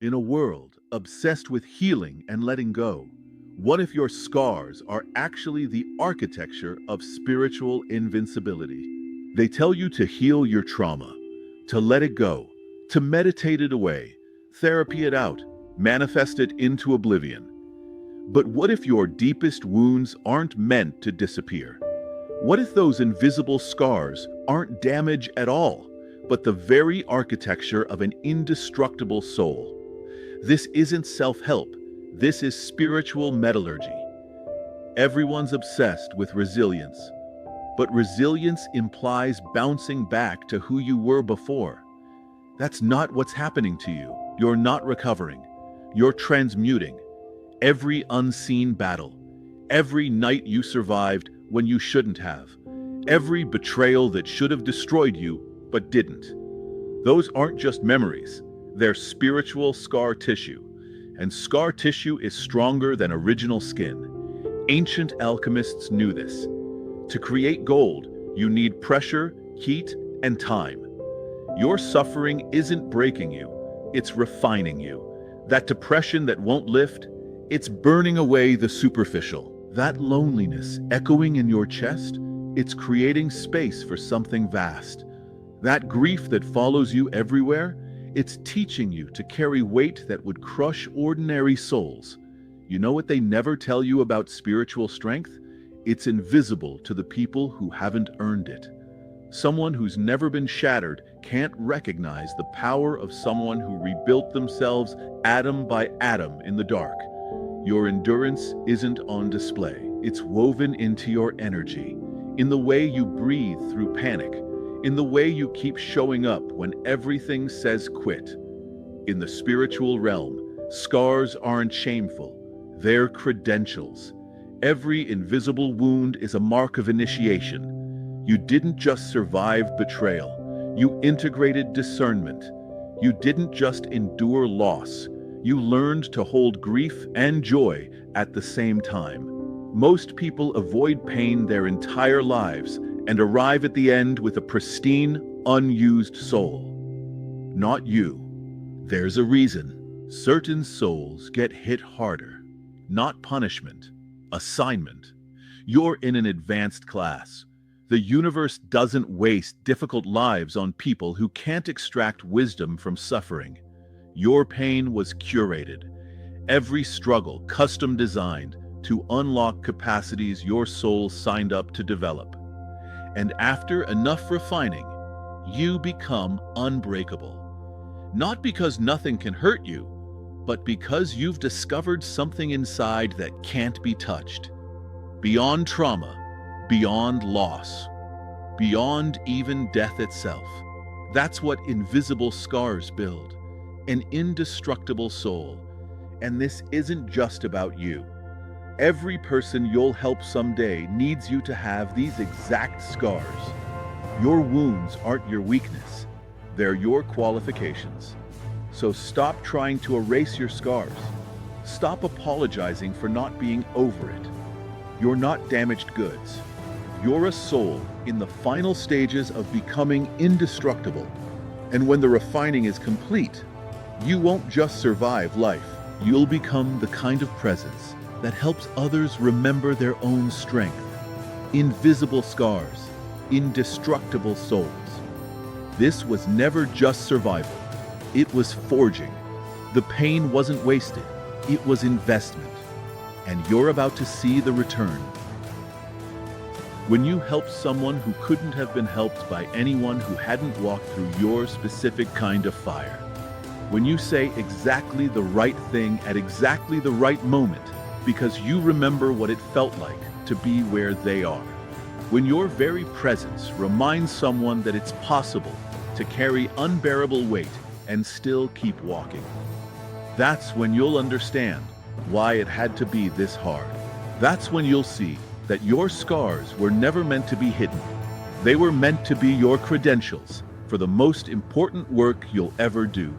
In a world obsessed with healing and letting go, what if your scars are actually the architecture of spiritual invincibility? They tell you to heal your trauma, to let it go, to meditate it away, therapy it out, manifest it into oblivion. But what if your deepest wounds aren't meant to disappear? What if those invisible scars aren't damage at all, but the very architecture of an indestructible soul? This isn't self-help, this is spiritual metallurgy. Everyone's obsessed with resilience, but resilience implies bouncing back to who you were before. That's not what's happening to you. You're not recovering. You're transmuting. Every unseen battle, every night you survived when you shouldn't have, every betrayal that should have destroyed you but didn't. Those aren't just memories. They're spiritual scar tissue, and scar tissue is stronger than original skin. Ancient alchemists knew this. To create gold, you need pressure, heat, and time. Your suffering isn't breaking you, it's refining you. That depression that won't lift, it's burning away the superficial. That loneliness echoing in your chest, it's creating space for something vast. That grief that follows you everywhere, it's teaching you to carry weight that would crush ordinary souls. You know what they never tell you about spiritual strength? It's invisible to the people who haven't earned it. Someone who's never been shattered can't recognize the power of someone who rebuilt themselves atom by atom in the dark. Your endurance isn't on display. It's woven into your energy, in the way you breathe through panic, in the way you keep showing up when everything says quit. In the spiritual realm, scars aren't shameful, they're credentials. Every invisible wound is a mark of initiation. You didn't just survive betrayal, you integrated discernment. You didn't just endure loss, you learned to hold grief and joy at the same time. Most people avoid pain their entire lives and arrive at the end with a pristine, unused soul. Not you. There's a reason. Certain souls get hit harder. Not punishment, assignment. You're in an advanced class. The universe doesn't waste difficult lives on people who can't extract wisdom from suffering. Your pain was curated. Every struggle custom designed to unlock capacities your soul signed up to develop. And after enough refining, you become unbreakable. Not because nothing can hurt you, but because you've discovered something inside that can't be touched. Beyond trauma, beyond loss, beyond even death itself. That's what invisible scars build, an indestructible soul. And this isn't just about you. Every person you'll help someday needs you to have these exact scars. Your wounds aren't your weakness, they're your qualifications. So stop trying to erase your scars. Stop apologizing for not being over it. You're not damaged goods. You're a soul in the final stages of becoming indestructible. And when the refining is complete, you won't just survive life. You'll become the kind of presence that helps others remember their own strength. Invisible scars, indestructible souls. This was never just survival. It was forging. The pain wasn't wasted. It was investment. And you're about to see the return. When you help someone who couldn't have been helped by anyone who hadn't walked through your specific kind of fire. When you say exactly the right thing at exactly the right moment, because you remember what it felt like to be where they are. When your very presence reminds someone that it's possible to carry unbearable weight and still keep walking. That's when you'll understand why it had to be this hard. That's when you'll see that your scars were never meant to be hidden. They were meant to be your credentials for the most important work you'll ever do.